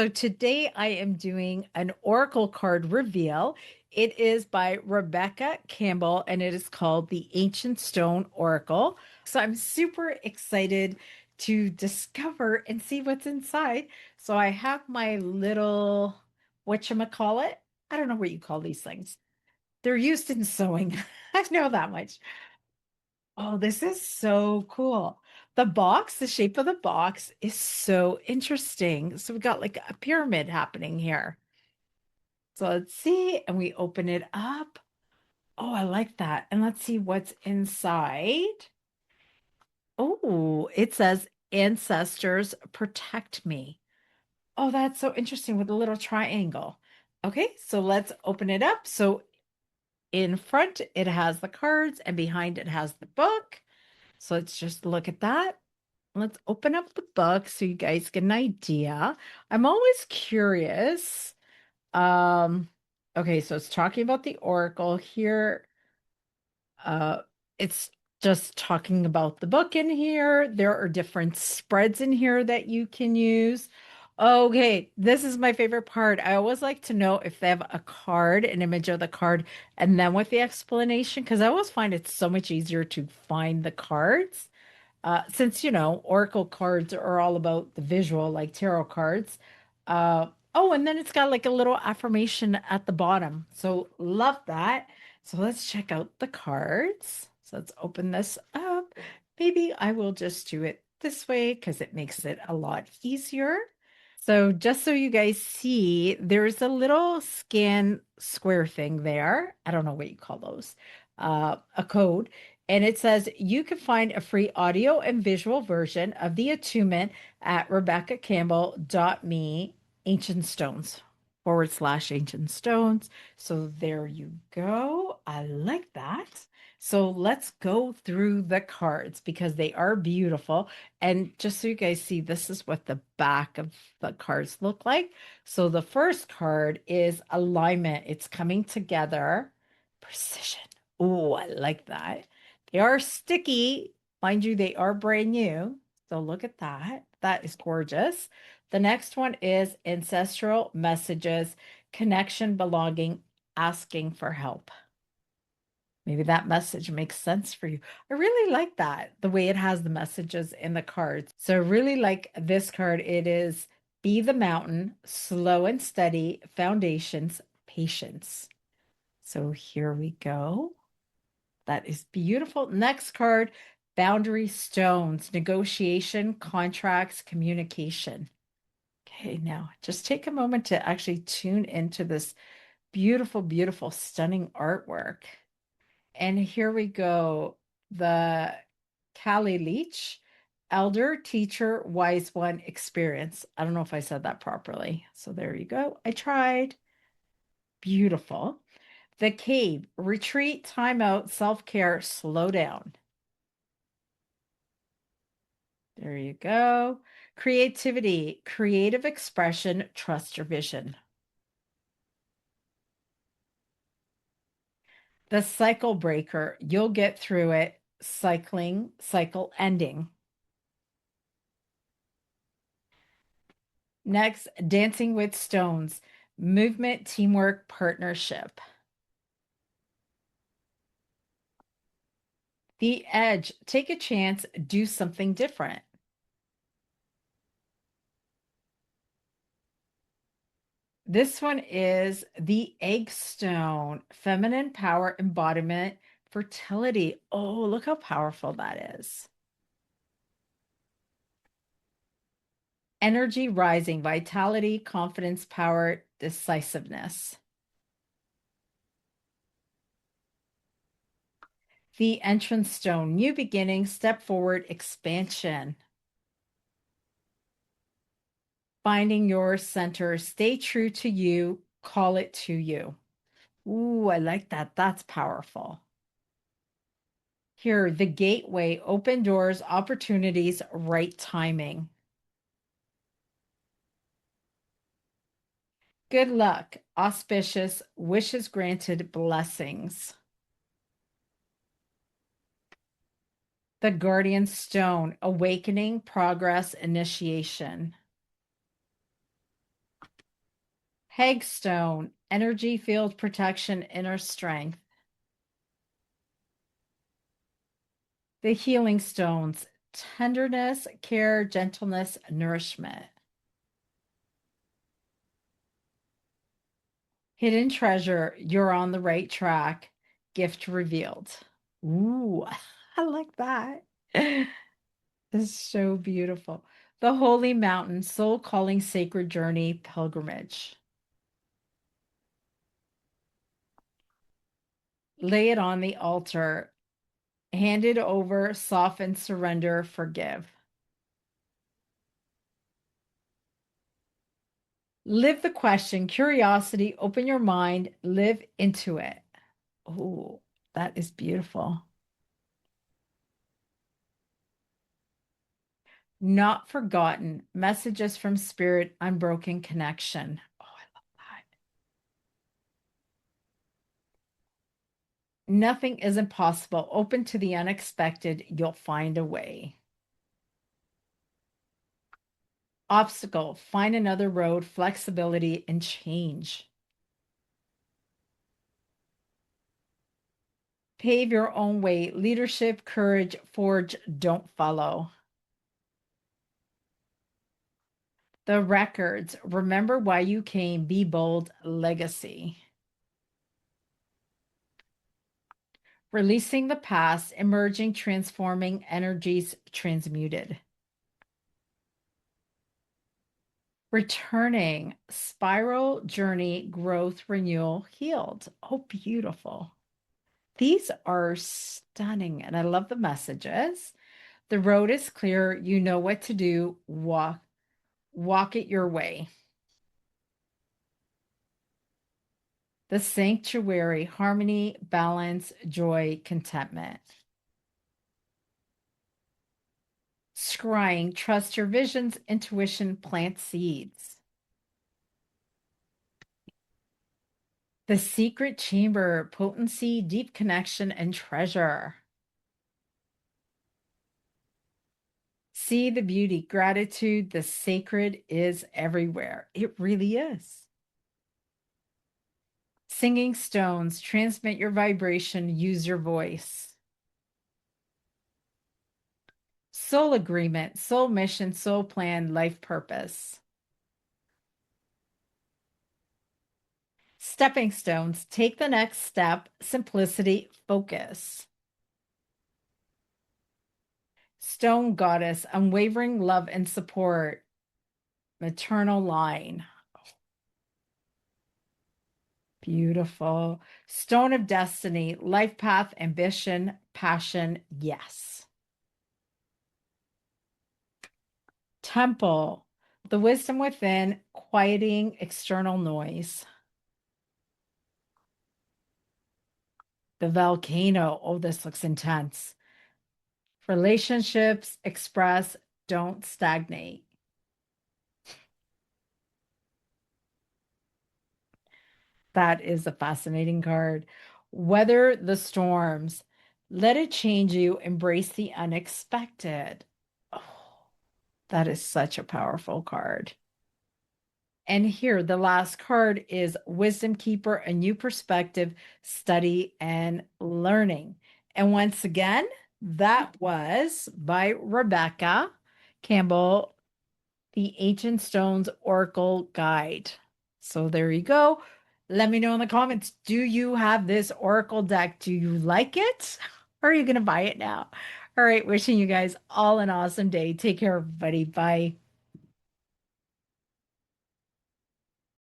So today I am doing an Oracle card reveal. It is by Rebecca Campbell and it is called the Ancient Stone Oracle. So I'm super excited to discover and see what's inside. So I have my little, whatchamacallit? I don't know what you call these things. They're used in sewing. I know that much. Oh, this is so cool. The box, the shape of the box is so interesting. So we got like a pyramid happening here. So let's see. And we open it up. Oh, I like that. And let's see what's inside. Oh, it says ancestors protect me. Oh, that's so interesting with a little triangle. Okay, so let's open it up. So in front, it has the cards, and behind it has the book. So let's just look at that. Let's open up the book so you guys get an idea. I'm always curious. Um, okay, so it's talking about the Oracle here. It's just talking about the book in here. There are different spreads in here that you can use. Okay, this is my favorite part. I always like to know if they have a card, an image of the card, and then with the explanation, because I always find it so much easier to find the cards. Since Oracle cards are all about the visual, like tarot cards. Oh, and then it's got like a little affirmation at the bottom. So love that. So let's check out the cards. So let's open this up. Maybe I will just do it this way because it makes it a lot easier. So just so you guys see, there's a little scan square thing there. I don't know what you call those. A code. And it says you can find a free audio and visual version of the attunement at RebeccaCampbell.me ancient stones /ancient stones. So there you go. I like that. So let's go through the cards because they are beautiful. And just so you guys see, this is what the back of the cards look like. So the first card is alignment. It's coming together. Precision. Oh, I like that. They are sticky. Mind you, they are brand new. So look at that. That is gorgeous. The next one is ancestral messages, connection, belonging, asking for help. Maybe that message makes sense for you. I really like that, the way it has the messages in the cards. So I really like this card. It is be the mountain, slow and steady, foundations, patience. So here we go. That is beautiful. Next card, boundary stones, negotiation, contracts, communication. Okay, now just take a moment to actually tune into this beautiful, beautiful, stunning artwork. And here we go. The Kali Leech, Elder, Teacher, Wise One, Experience. I don't know if I said that properly. So there you go. I tried. Beautiful. The Cave, Retreat, Time Out, Self-Care, Slow Down. There you go. Creativity, creative expression, trust your vision. The cycle breaker, you'll get through it. Cycling, cycle ending. Next, dancing with stones, movement, teamwork, partnership. The edge, take a chance, do something different. This one is the egg stone, feminine power embodiment, fertility. Oh, look how powerful that is. Energy rising, vitality, confidence, power, decisiveness. The entrance stone, new beginning, step forward, expansion. Finding your center, stay true to you, call it to you. Ooh, I like that. That's powerful. Here, the gateway, open doors, opportunities, right timing. Good luck, auspicious, wishes granted, blessings. The guardian stone, awakening, progress, initiation. Hagstone, energy field protection, inner strength. The healing stones, tenderness, care, gentleness, nourishment. Hidden treasure, you're on the right track. Gift revealed. Ooh, I like that. This is so beautiful. The holy mountain, soul calling sacred journey, pilgrimage. Lay it on the altar. Hand it over, soften, surrender, forgive. Live the question, curiosity, open your mind, live into it. Oh, that is beautiful. Not forgotten. Messages from spirit, unbroken connection. Oh, I love that. Nothing is impossible. Open to the unexpected. You'll find a way. Obstacle. Find another road, flexibility, and change. Pave your own way. Leadership, courage, forge, don't follow. The records. Remember why you came. Be bold. Legacy. Releasing the past, emerging, transforming energies transmuted. Returning, spiral journey, growth, renewal, healed. Oh, beautiful. These are stunning, and I love the messages. The road is clear. You know what to do. Walk it your way. The sanctuary, harmony, balance, joy, contentment. Scrying, trust your visions, intuition, plant seeds. The secret chamber, potency, deep connection, and treasure. See the beauty, gratitude, the sacred is everywhere. It really is. Singing stones, transmit your vibration, use your voice. Soul agreement, soul mission, soul plan, life purpose. Stepping stones, take the next step, simplicity, focus. Stone goddess, unwavering love and support, maternal line. Beautiful. Stone of destiny, life path, ambition, passion, yes. Temple, the wisdom within, quieting external noise. The volcano, oh, this looks intense. Relationships, express, don't stagnate. That is a fascinating card. Weather the storms. Let it change you. Embrace the unexpected. Oh, that is such a powerful card. And here, the last card is Wisdom Keeper, a new perspective, study, and learning. And once again, that was by Rebecca Campbell, the Ancient Stones Oracle Guide. So there you go. Let me know in the comments, do you have this Oracle deck? Do you like it? Or are you going to buy it now? All right, wishing you guys all an awesome day. Take care, everybody. Bye.